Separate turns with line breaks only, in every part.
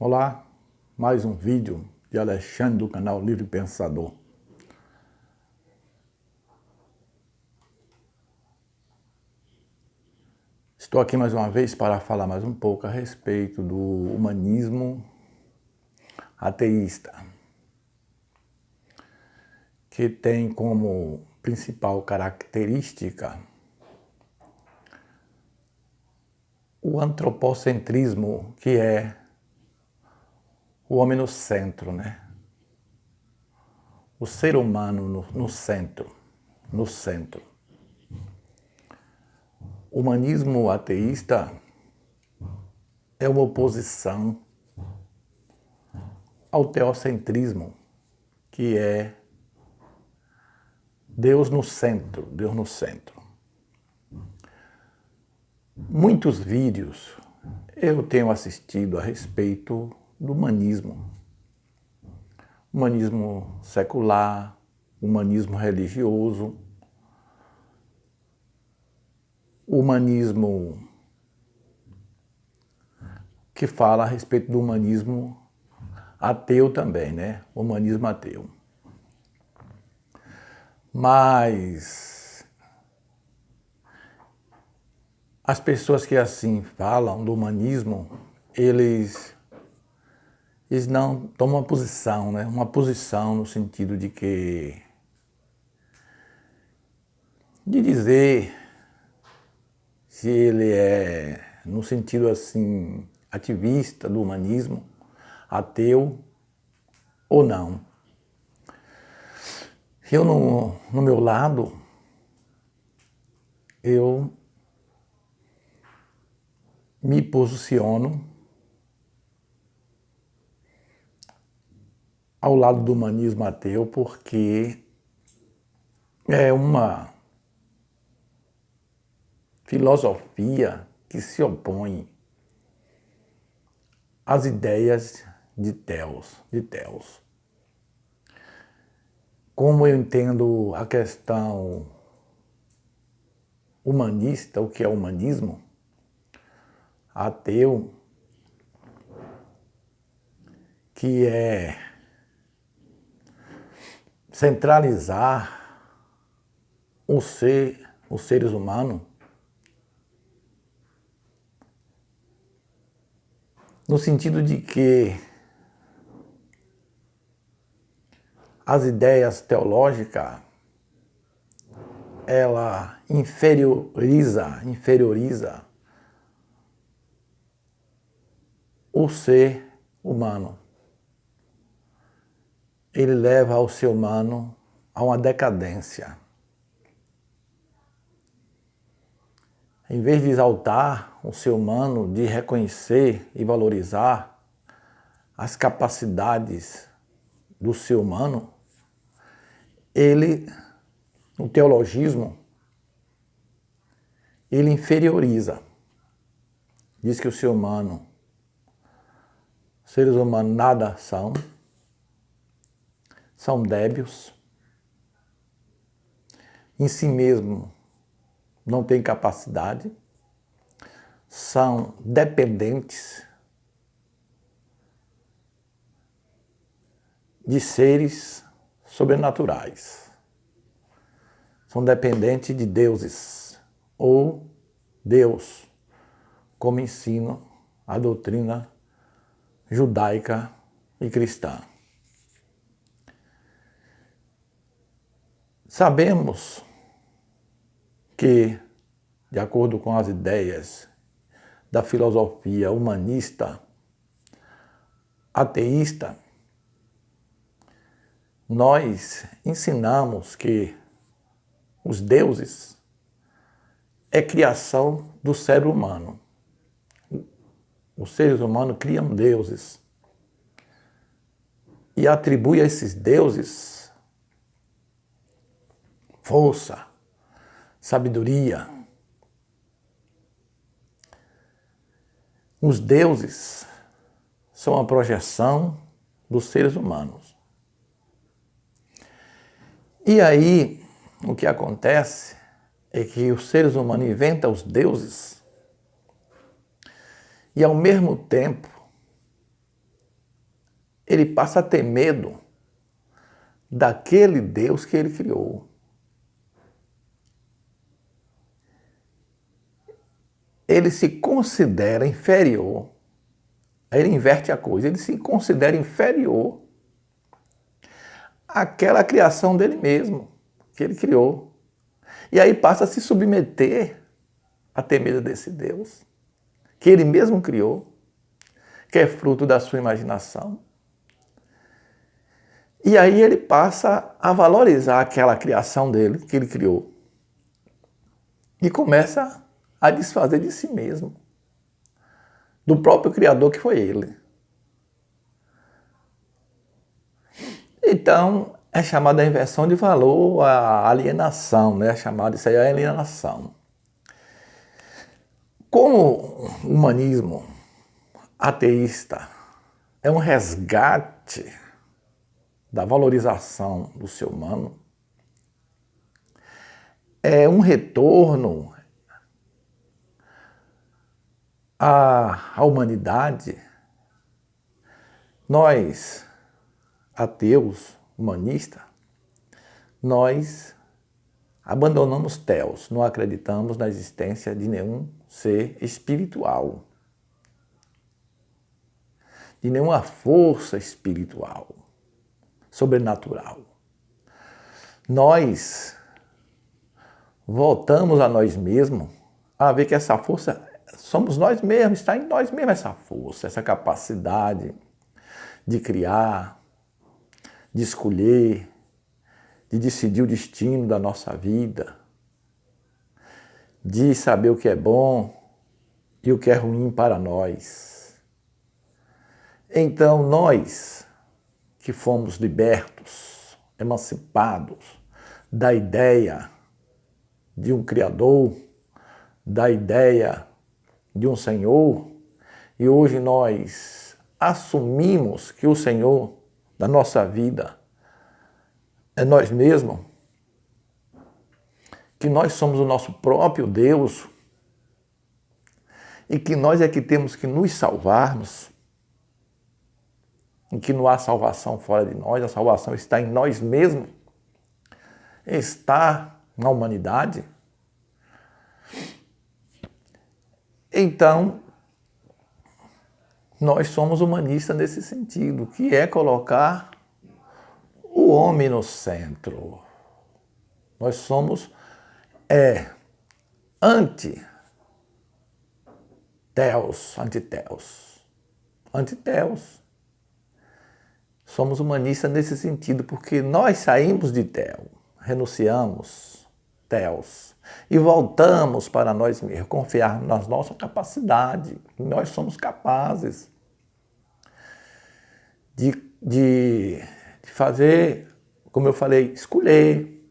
Olá, mais um vídeo de Alexandre do canal Livre Pensador. Estou aqui mais uma vez para falar mais um pouco a respeito do humanismo ateísta, que tem como principal característica o antropocentrismo, que é o homem no centro, né? O ser humano no centro. O humanismo ateísta é uma oposição ao teocentrismo, que é Deus no centro. Muitos vídeos eu tenho assistido a respeito do humanismo secular, humanismo religioso, humanismo que fala a respeito do humanismo ateu também, né? Humanismo ateu. Mas as pessoas que assim falam do humanismo, eles não tomam uma posição, né? Uma posição no sentido de dizer se ele é, no sentido assim, ativista do humanismo, ateu ou não. Eu, no meu lado, eu me posiciono ao lado do humanismo ateu porque é uma filosofia que se opõe às ideias de Deus. Como eu entendo a questão humanista, o que é humanismo, ateu, que é centralizar os seres humanos no sentido de que as ideias teológicas ela inferioriza o ser humano. Ele leva o ser humano a uma decadência. Em vez de exaltar o ser humano, de reconhecer e valorizar as capacidades do ser humano, no teologismo, ele inferioriza. Diz que o ser humano, os seres humanos nada são débeis, em si mesmo não têm capacidade, são dependentes de seres sobrenaturais. São dependentes de deuses ou Deus, como ensina a doutrina judaica e cristã. Sabemos que, de acordo com as ideias da filosofia humanista ateísta, nós ensinamos que os deuses é criação do ser humano. Os seres humanos criam deuses e atribuem a esses deuses força, sabedoria. Os deuses são a projeção dos seres humanos. E aí, o que acontece é que os seres humanos inventam os deuses e, ao mesmo tempo, ele passa a ter medo daquele Deus que ele criou. Ele se considera inferior. Aí ele inverte a coisa, ele se considera inferior àquela criação dele mesmo, que ele criou. E aí passa a se submeter a ter medo desse Deus, que ele mesmo criou, que é fruto da sua imaginação. E aí ele passa a valorizar aquela criação dele, que ele criou, e começa a desfazer de si mesmo, do próprio Criador que foi ele. Então, é chamada a inversão de valor, a alienação, né? É chamada isso aí a alienação. Como o humanismo ateísta é um resgate da valorização do ser humano, é um retorno à humanidade, nós, ateus, humanistas, nós abandonamos Theos, não acreditamos na existência de nenhum ser espiritual, de nenhuma força espiritual, sobrenatural. Nós voltamos a nós mesmos a ver que essa força somos nós mesmos, está em nós mesmos essa força, essa capacidade de criar, de escolher, de decidir o destino da nossa vida, de saber o que é bom e o que é ruim para nós. Então, nós que fomos libertos, emancipados da ideia de um Criador, da ideia de um Senhor, e hoje nós assumimos que o Senhor da nossa vida é nós mesmos, que nós somos o nosso próprio Deus e que nós é que temos que nos salvarmos, e que não há salvação fora de nós, a salvação está em nós mesmos, está na humanidade. Então, nós somos humanistas nesse sentido, que é colocar o homem no centro. Nós somos anti-Theos. Somos humanistas nesse sentido, porque nós saímos de Theo, renunciamos Theos e voltamos para nós mesmos, confiar na nossa capacidade. Nós somos capazes de fazer, como eu falei, escolher,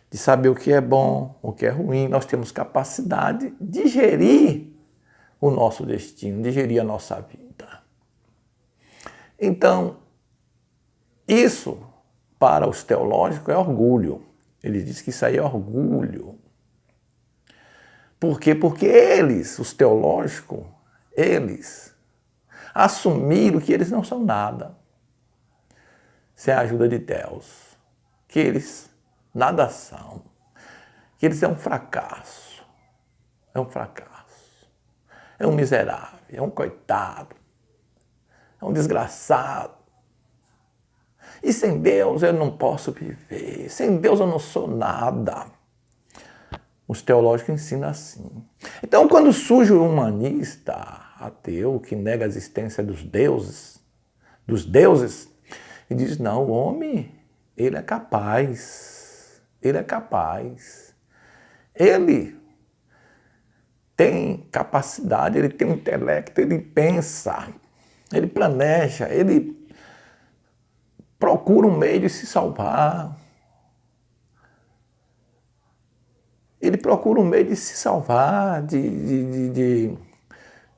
de saber o que é bom, o que é ruim. Nós temos capacidade de gerir o nosso destino, de gerir a nossa vida. Então, isso, para os teológicos, é orgulho. Ele diz que isso aí é orgulho. Por quê? Porque eles, os teológicos, eles assumiram que eles não são nada sem a ajuda de Deus, que eles nada são, que eles é um fracasso, é um miserável, é um coitado, é um desgraçado. E sem Deus eu não posso viver, sem Deus eu não sou nada. Os teológicos ensinam assim. Então, quando surge o humanista ateu que nega a existência dos deuses, e diz, não, o homem, ele é capaz, ele tem capacidade, ele tem um intelecto, ele pensa, ele planeja, ele procura um meio de se salvar. Ele procura um meio de se salvar, de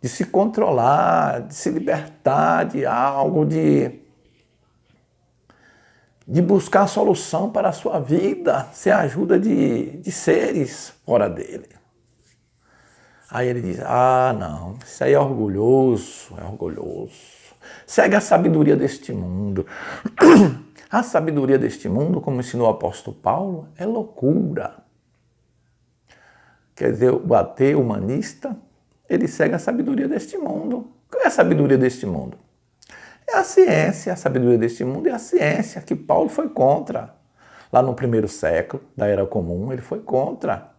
se controlar, de se libertar de algo, de buscar a solução para a sua vida, sem a ajuda de seres fora dele. Aí ele diz, não, isso aí é orgulhoso. segue a sabedoria deste mundo. A sabedoria deste mundo, como ensinou o apóstolo Paulo, é loucura. Quer dizer, o ateu humanista, ele segue a sabedoria deste mundo. Qual é a sabedoria deste mundo? É a ciência. A sabedoria deste mundo é a ciência, que Paulo foi contra. Lá no primeiro século da Era Comum, ele foi contra.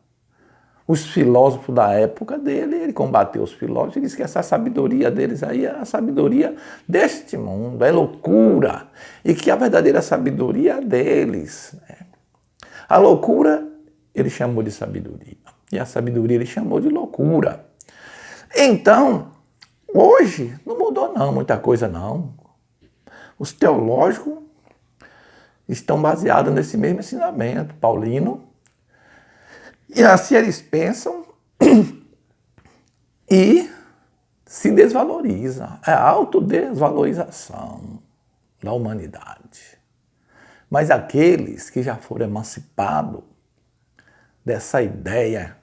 Os filósofos da época dele, ele combateu os filósofos e disse que essa sabedoria deles aí é a sabedoria deste mundo, é loucura. E que a verdadeira sabedoria é deles. A loucura ele chamou de sabedoria. E a sabedoria ele chamou de loucura. Então, hoje não mudou não, muita coisa não. Os teológicos estão baseados nesse mesmo ensinamento paulino. E assim eles pensam e se desvalorizam. É a autodesvalorização da humanidade. Mas aqueles que já foram emancipados dessa ideia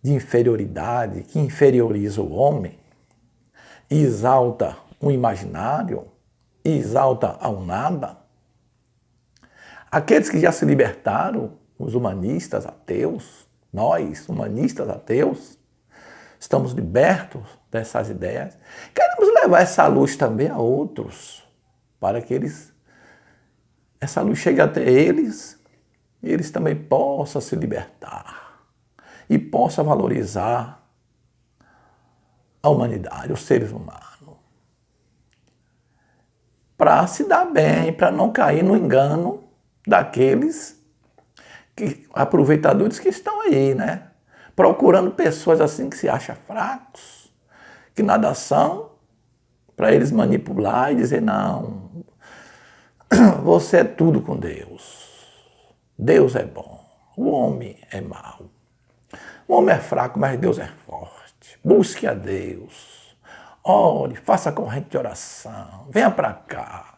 de inferioridade, que inferioriza o homem, e exalta o imaginário, e exalta ao nada, aqueles que já se libertaram, os humanistas ateus, nós, humanistas ateus, estamos libertos dessas ideias. Queremos levar essa luz também a outros, para que essa luz chegue até eles e eles também possam se libertar e possam valorizar a humanidade, os seres humanos, para se dar bem, para não cair no engano daqueles aproveitadores que estão aí, né? Procurando pessoas assim que se acham fracos, que nada são, para eles manipular e dizer, não, você é tudo com Deus. Deus é bom, o homem é mau. O homem é fraco, mas Deus é forte. Busque a Deus. Ore, faça corrente de oração. Venha para cá.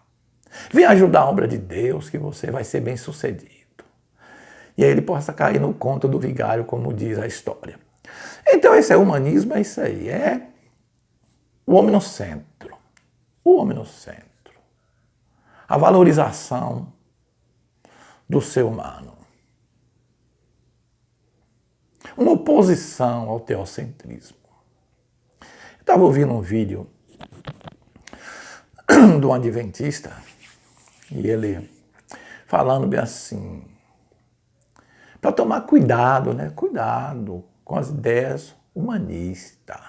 Venha ajudar a obra de Deus, que você vai ser bem sucedido. E aí ele possa cair no conto do vigário, como diz a história. Então esse humanismo, é isso aí. É o homem no centro. O homem no centro. A valorização do ser humano. Uma oposição ao teocentrismo. Eu estava ouvindo um vídeo de um adventista e ele falando bem assim, para tomar cuidado, né? Cuidado com as ideias humanistas.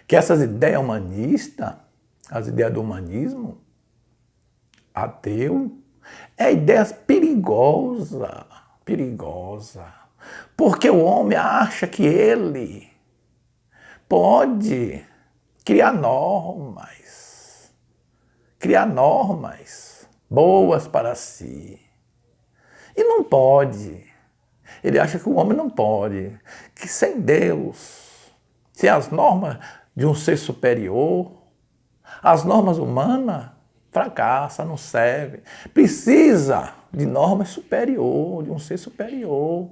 Que essas ideias humanistas, as ideias do humanismo ateu, é ideias perigosa. Porque o homem acha que ele pode criar normas boas para si. E não pode. Ele acha que o homem não pode, que sem Deus, sem as normas de um ser superior, as normas humanas fracassam, não servem. Precisa de normas superior, de um ser superior.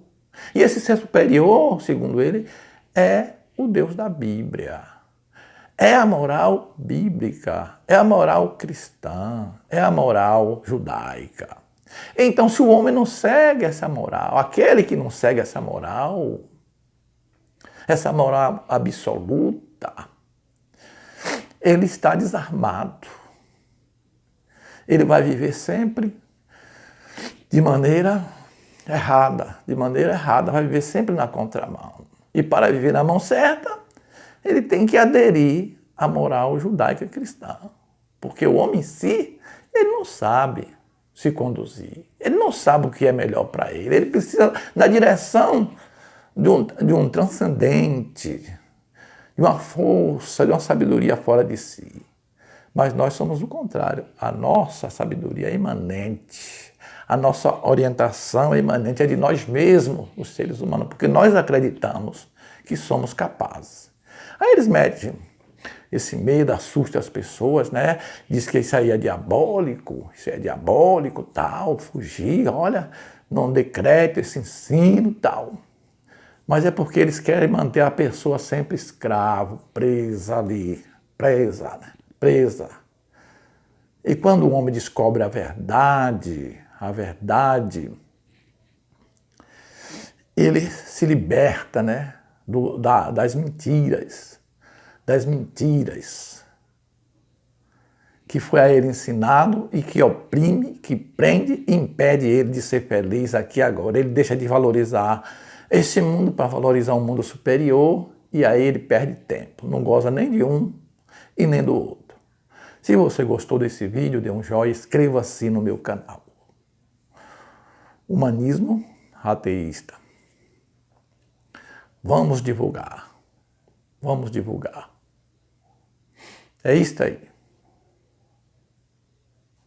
E esse ser superior, segundo ele, é o Deus da Bíblia. É a moral bíblica, é a moral cristã, é a moral judaica. Então, se o homem não segue essa moral, aquele que não segue essa moral absoluta, ele está desarmado. Ele vai viver sempre de maneira errada, vai viver sempre na contramão. E para viver na mão certa, ele tem que aderir à moral judaica cristã. Porque o homem em si, ele não sabe se conduzir. Ele não sabe o que é melhor para ele. Ele precisa da direção de um transcendente, de uma força, de uma sabedoria fora de si. Mas nós somos o contrário. A nossa sabedoria é imanente. A nossa orientação é imanente, é de nós mesmos, os seres humanos, porque nós acreditamos que somos capazes. Aí eles metem esse medo, assusta as pessoas, né? Diz que isso aí é diabólico, tal, fugir, olha, não decreta esse ensino, tal. Mas é porque eles querem manter a pessoa sempre escravo, presa ali, né? presa. E quando o homem descobre a verdade, ele se liberta, né, das mentiras que foi a ele ensinado e que oprime, que prende e impede ele de ser feliz aqui e agora. Ele deixa de valorizar esse mundo para valorizar um mundo superior e aí ele perde tempo. Não goza nem de um e nem do outro. Se você gostou desse vídeo, dê um joinha, inscreva-se no meu canal. Humanismo ateísta. Vamos divulgar. Vamos divulgar. É isso aí.